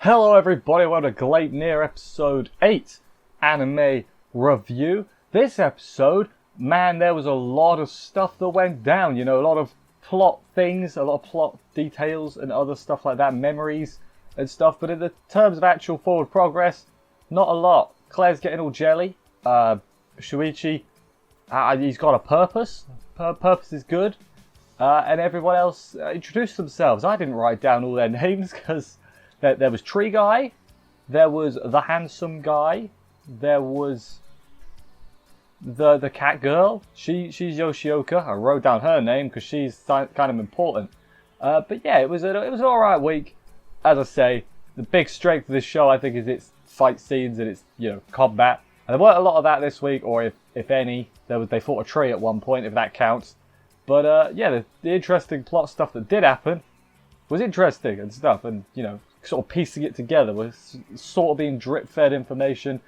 Hello everybody, welcome to Gleipnir episode 8 anime review. This episode, man, there was a lot of stuff that went down, a lot of plot things, a lot of plot details and other stuff like that, memories and stuff, but in the terms of actual forward progress, not a lot. Claire's getting all jelly, Shuichi, he's got a purpose, purpose is good, and everyone else introduced themselves. I didn't write down all their names because there was Tree Guy, there was the handsome guy, there was the cat girl. She's Yoshioka. I wrote down her name because she's kind of important. But yeah, it was an alright week. As I say, the big strength of this show, I think, is its fight scenes and its combat. And there weren't a lot of that this week, or if any, they fought a tree at one point, if that counts. But yeah, the interesting plot stuff that did happen was interesting and stuff, and sort of piecing it together was sort of being drip-fed information,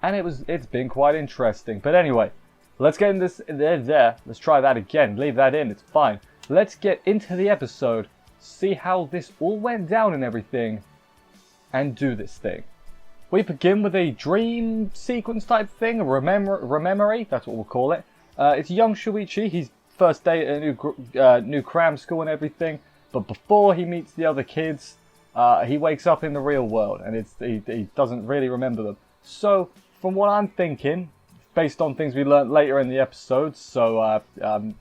and it's been quite interesting. But anyway, let's get in this there. Let's try that again. Leave that in. It's fine. Let's get into the episode, see how this all went down and everything, and do this thing. We begin with a dream sequence type thing, a rememory. That's what we'll call it. It's young Shuichi. He's first day at a new cram school and everything. But before he meets the other kids, he wakes up in the real world, and he doesn't really remember them. So, from what I'm thinking, based on things we learned later in the episode, so I'm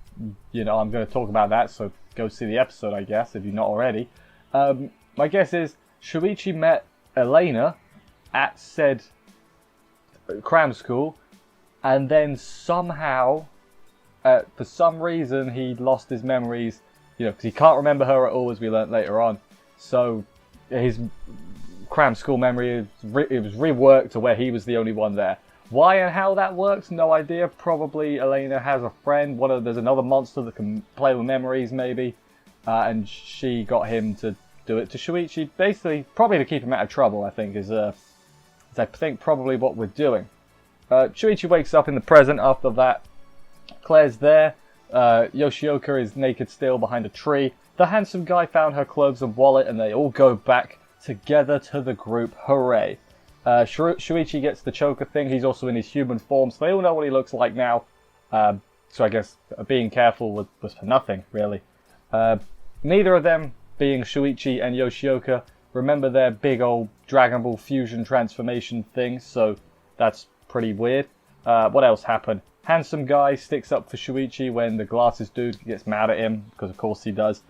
going to talk about that. So go see the episode, I guess, if you're not already. My guess is Shuichi met Elena at said cram school, and then somehow, for some reason, he lost his memories. Because he can't remember her at all, as we learnt later on. So his cram school memory, it was reworked to where he was the only one there. Why and how that works, no idea. Probably Elena has a friend. There's another monster that can play with memories, maybe. And she got him to do it to Shuichi. Basically, probably to keep him out of trouble, I think, is probably what we're doing. Shuichi wakes up in the present after that. Claire's there. Yoshioka is naked still behind a tree. The handsome guy found her clothes and wallet, and they all go back together to the group. Hooray. Shuichi gets the choker thing. He's also in his human form, so they all know what he looks like now. So I guess being careful was for nothing, really. Neither of them, being Shuichi and Yoshioka, remember their big old Dragon Ball fusion transformation thing, so that's pretty weird. What else happened? Handsome guy sticks up for Shuichi when the glasses dude gets mad at him, because of course he does.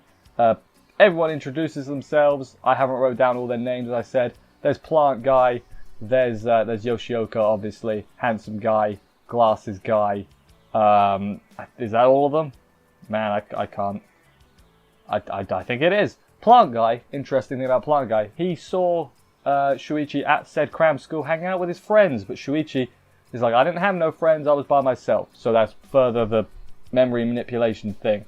Everyone introduces themselves. I haven't wrote down all their names, as I said. There's plant guy, there's Yoshioka, obviously, handsome guy, glasses guy. Is that all of them? Man, I can't. I think it is. Plant guy, interesting thing about plant guy, he saw Shuichi at said cram school hanging out with his friends, but Shuichi is like, I didn't have no friends, I was by myself. So that's further the memory manipulation thing.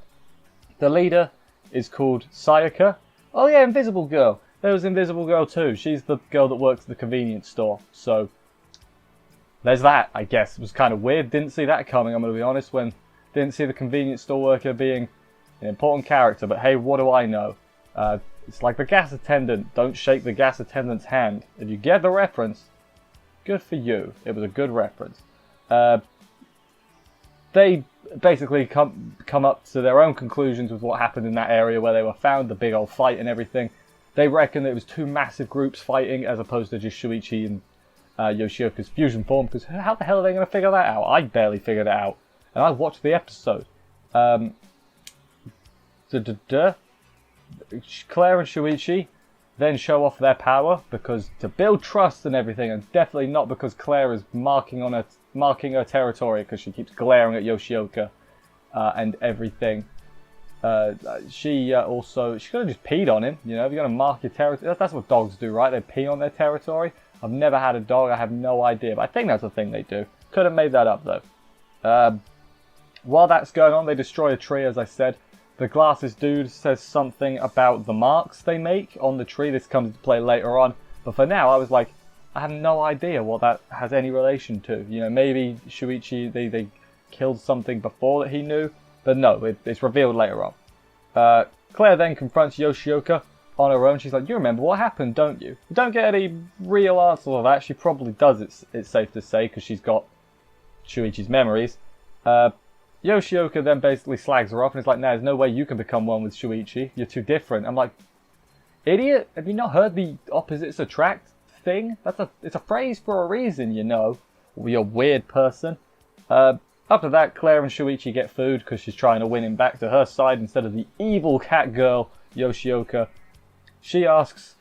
The leader is called Sayaka. Oh yeah, Invisible Girl. There was Invisible Girl too. She's the girl that works at the convenience store. So there's that, I guess. It was kind of weird. Didn't see that coming, I'm going to be honest, when didn't see the convenience store worker being an important character. But hey, what do I know? It's like the gas attendant. Don't shake the gas attendant's hand. If you get the reference, good for you. It was a good reference. They basically come up to their own conclusions with what happened in that area where they were found, the big old fight and everything. They reckon that it was two massive groups fighting as opposed to just Shuichi and Yoshioka's fusion form, because how the hell are they going to figure that out? I barely figured it out. And I watched the episode. Claire and Shuichi then show off their power because to build trust and everything, and definitely not because Claire is marking her territory because she keeps glaring at Yoshioka and everything. She could have just peed on him. If you're going to mark your territory, that's what dogs do, right? They pee on their territory. I've never had a dog, I have no idea, but I think that's the thing they do. Could have made that up though. While that's going on, they destroy a tree, as I said. The glasses dude says something about the marks they make on the tree. This comes into play later on. But for now, I was like, I have no idea what that has any relation to. Maybe Shuichi, they killed something before that he knew. But no, it's revealed later on. Claire then confronts Yoshioka on her own. She's like, you remember what happened, don't you? We don't get any real answer of that. She probably does, it's safe to say, because she's got Shuichi's memories. Yoshioka then basically slags her off and is like, no, there's no way you can become one with Shuichi. You're too different. I'm like, idiot, have you not heard the opposites attract thing? It's a phrase for a reason, you know. You weird person. After that, Claire and Shuichi get food because she's trying to win him back to her side instead of the evil cat girl, Yoshioka. She asks,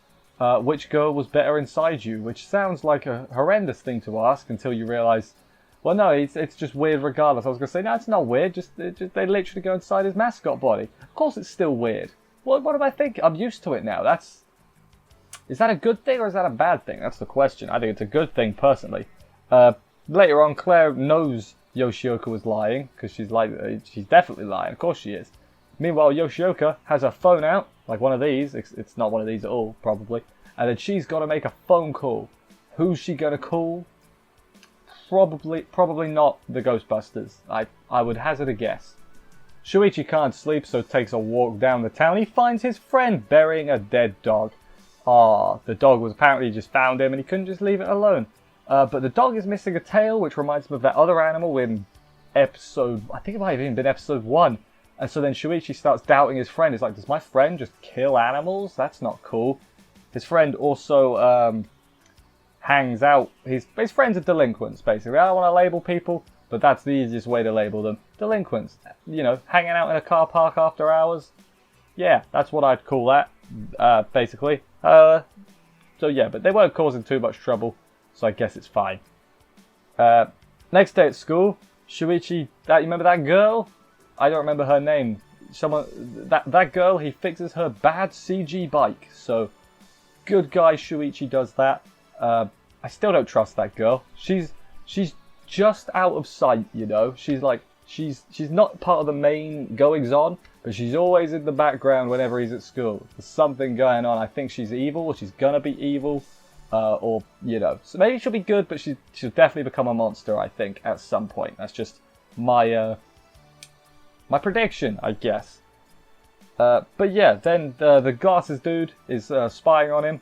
which girl was better inside you? Which sounds like a horrendous thing to ask until you realise, well, no, it's just weird regardless. I was going to say, no, it's not weird. Just they literally go inside his mascot body. Of course it's still weird. What do I think? I'm used to it now. Is that a good thing or is that a bad thing? That's the question. I think it's a good thing, personally. Later on, Claire knows Yoshioka was lying, because she's definitely lying. Of course she is. Meanwhile, Yoshioka has her phone out, like one of these. It's not one of these at all, probably. And then she's got to make a phone call. Who's she going to call? Probably not the Ghostbusters. I would hazard a guess. Shuichi can't sleep, so takes a walk down the town. He finds his friend burying a dead dog. The dog was apparently just found him and he couldn't just leave it alone. But the dog is missing a tail, which reminds him of that other animal in episode... I think it might have even been episode 1. And so then Shuichi starts doubting his friend. He's like, does my friend just kill animals? That's not cool. His friend also hangs out... His friends are delinquents, basically. I don't want to label people, but that's the easiest way to label them. Delinquents. You know, hanging out in a car park after hours. Yeah, that's what I'd call that, basically. So yeah, but they weren't causing too much trouble. So I guess it's fine. Next day at school, Shuichi, you remember that girl? I don't remember her name. That girl, he fixes her bad CG bike. So, good guy Shuichi does that. I still don't trust that girl. She's just out of sight, you know. She's not part of the main goings on, but she's always in the background whenever he's at school. There's something going on. I think she's evil, or she's gonna be evil. Or, you know, so maybe she'll be good, but she'll definitely become a monster, I think, at some point. That's just my prediction, I guess. But yeah, then the glasses dude is spying on him.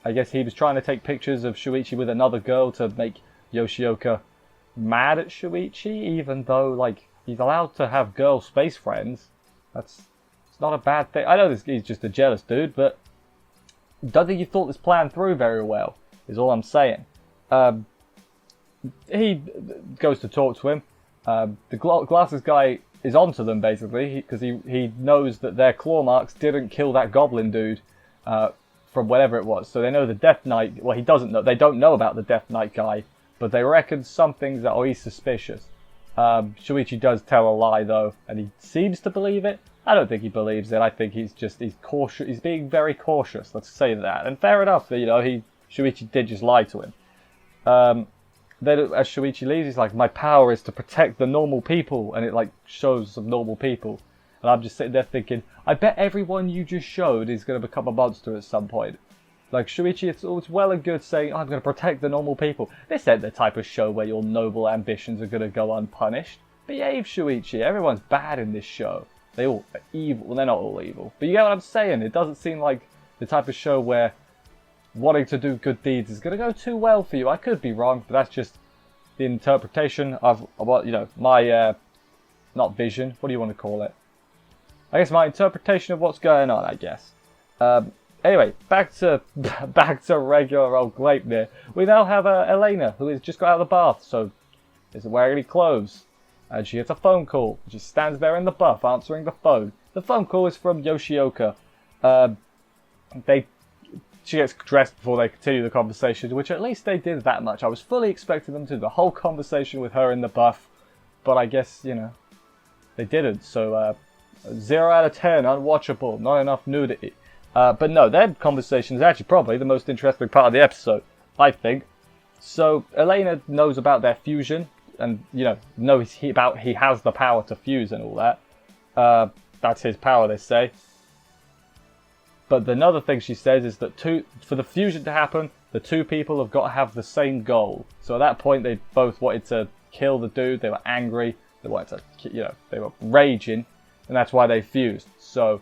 I guess he was trying to take pictures of Shuichi with another girl to make Yoshioka mad at Shuichi, even though, like, he's allowed to have girl space friends. It's not a bad thing. I know he's just a jealous dude, but don't think he thought this plan through very well, is all I'm saying. He goes to talk to him. The glasses guy is onto them, basically, because he knows that their claw marks didn't kill that goblin dude from whatever it was. So they know the Death Knight... Well, he doesn't know. They don't know about the Death Knight guy, but they reckon some things that he's suspicious. Shuichi does tell a lie, though, and he seems to believe it. I don't think he believes it. I think he's cautious. He's being very cautious. Let's say that. And fair enough. You know, Shuichi did just lie to him. Then as Shuichi leaves, he's like, my power is to protect the normal people, and it like shows some normal people. And I'm just sitting there thinking, I bet everyone you just showed is going to become a monster at some point. Like Shuichi, it's well and good saying, I'm going to protect the normal people. This ain't the type of show where your noble ambitions are going to go unpunished. Behave, Shuichi. Everyone's bad in this show. They all are evil. Well, they're not all evil. But you get what I'm saying? It doesn't seem like the type of show where wanting to do good deeds is going to go too well for you. I could be wrong, but that's just the interpretation of what, you know, my, not vision. What do you want to call it? I guess my interpretation of what's going on, I guess. Anyway, back to regular old Gleipnir. We now have Elena, who has just got out of the bath, so isn't wearing any clothes. And she gets a phone call. She stands there in the buff, answering the phone. The phone call is from Yoshioka. She gets dressed before they continue the conversation, which at least they did that much. I was fully expecting them to do the whole conversation with her in the buff, but I guess, you know, they didn't. So, 0 out of 10, unwatchable, not enough nudity. But no, their conversation is actually probably the most interesting part of the episode, I think. So, Elena knows about their fusion, and, you know, knows he has the power to fuse and all that. That's his power, they say. But another thing she says is that for the fusion to happen, the two people have got to have the same goal. So at that point, they both wanted to kill the dude. They were angry. They wanted to, you know, they were raging, and that's why they fused. So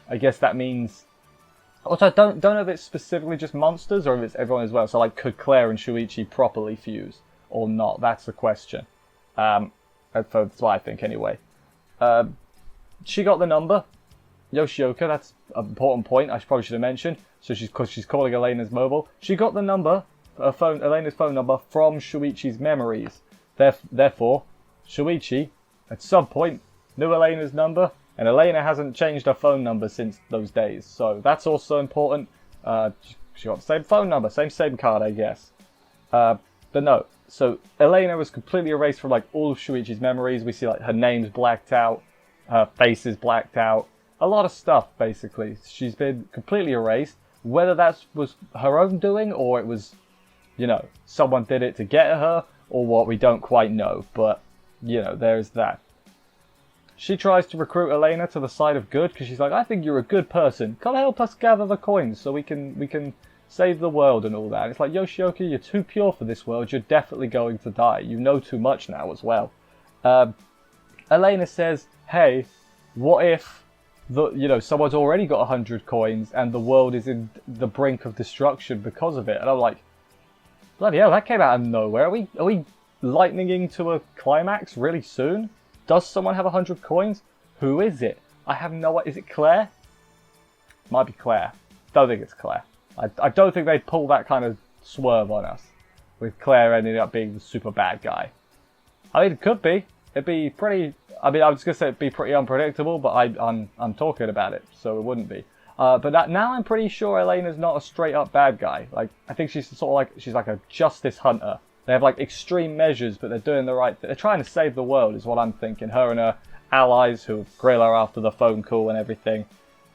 I guess that means Also, I don't know if it's specifically just monsters or if it's everyone as well. So, like, could Claire and Shuichi properly fuse or not? That's the question. That's what I think, anyway. She got the number. Yoshioka, that's an important point I probably should have mentioned. So, because she's calling Elena's mobile. She got the number, Elena's phone number, from Shuichi's memories. Therefore, Shuichi, at some point, knew Elena's number. And Elena hasn't changed her phone number since those days. So that's also important. She got the same phone number, same SIM card, I guess. But no. So Elena was completely erased from like all of Shuichi's memories. We see like her name's blacked out. Her face is blacked out. A lot of stuff, basically. She's been completely erased. Whether that was her own doing or it was, you know, someone did it to get her or what, we don't quite know. But, you know, there's that. She tries to recruit Elena to the side of good because she's like, I think you're a good person. Come help us gather the coins so we can save the world and all that. And it's like, Yoshioka, you're too pure for this world. You're definitely going to die. You know too much now as well. Elena says, hey, what if someone's already got 100 coins and the world is in the brink of destruction because of it? And I'm like, bloody hell, that came out of nowhere. Are we lightninging to a climax really soon? Does someone have 100 coins? Who is it? I have no idea. Is it Claire? Might be Claire. Don't think it's Claire. I don't think they'd pull that kind of swerve on us, with Claire ending up being the super bad guy. I mean, it could be. It'd be pretty... I mean, I was going to say it'd be pretty unpredictable, but I'm talking about it, so it wouldn't be. But now I'm pretty sure Elena's not a straight-up bad guy. Like, I think she's sort of like... She's like a justice hunter. They have like extreme measures, but they're doing the right thing. They're trying to save the world, is what I'm thinking. Her and her allies who grill her after the phone call and everything.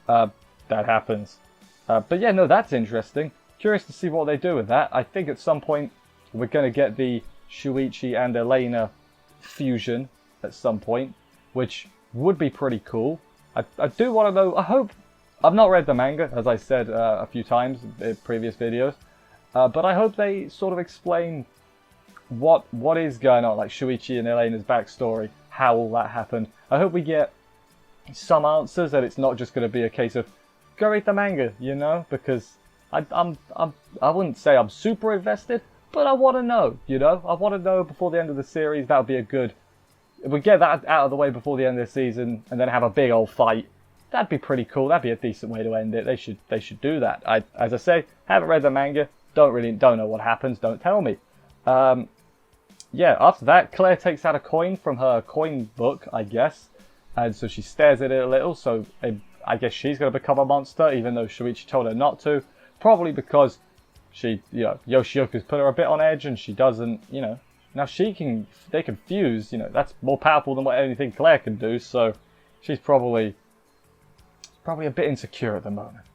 That happens. But yeah, no, that's interesting. Curious to see what they do with that. I think at some point we're going to get the Shuichi and Elena fusion at some point, which would be pretty cool. I do want to know. I hope. I've not read the manga, as I said a few times in previous videos, but I hope they sort of explain what is going on, like Shuichi and Elena's backstory, how all that happened. I hope we get some answers, that it's not just going to be a case of go read the manga, you know, because I wouldn't say I'm super invested, but I want to know, you know, I want to know before the end of the series. That would be a good, if we get that out of the way before the end of the season and then have a big old fight, that'd be pretty cool. That'd be a decent way to end it. They should do that. As I say, haven't read the manga, don't know what happens, don't tell me. Yeah, after that, Claire takes out a coin from her coin book, I guess. And so she stares at it a little, so I guess she's going to become a monster, even though Shuichi told her not to. Probably because Yoshioka's put her a bit on edge and she doesn't, now they can fuse, that's more powerful than what anything Claire can do, so she's probably a bit insecure at the moment.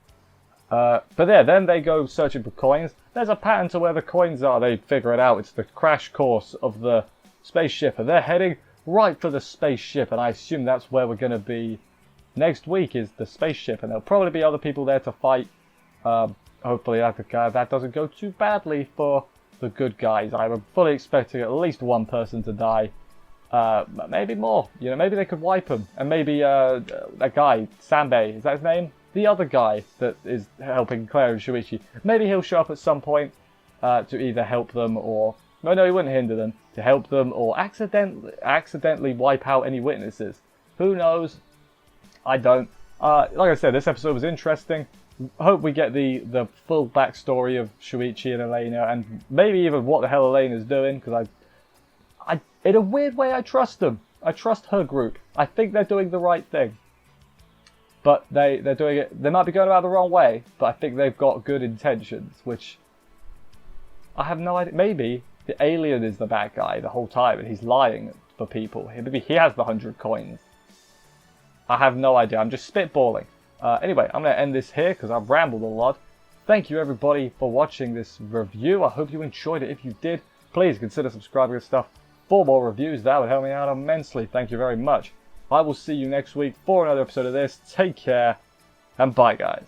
But yeah, then they go searching for coins. There's a pattern to where the coins are. They figure it out. It's the crash course of the spaceship, and they're heading right for the spaceship. And I assume that's where we're going to be next week, is the spaceship. And there'll probably be other people there to fight. Hopefully that doesn't go too badly for the good guys. I'm fully expecting at least one person to die. Maybe more. Maybe they could wipe him. And maybe that guy, Sanbei, is that his name? The other guy that is helping Claire and Shuichi, maybe he'll show up at some point to either help them or... No, he wouldn't hinder them. To help them or accidentally wipe out any witnesses. Who knows? I don't. Like I said, this episode was interesting. I hope we get the full backstory of Shuichi and Elena, and maybe even what the hell Elena's doing, because I in a weird way, I trust them. I trust her group. I think they're doing the right thing. But they're doing it, they might be going about the wrong way, but I think they've got good intentions, which I have no idea. Maybe the alien is the bad guy the whole time and he's lying for people. Maybe he has the 100 coins. I have no idea. I'm just spitballing. Anyway, I'm going to end this here because I've rambled a lot. Thank you everybody for watching this review. I hope you enjoyed it. If you did, please consider subscribing and stuff for more reviews. That would help me out immensely. Thank you very much. I will see you next week for another episode of this. Take care, and bye, guys.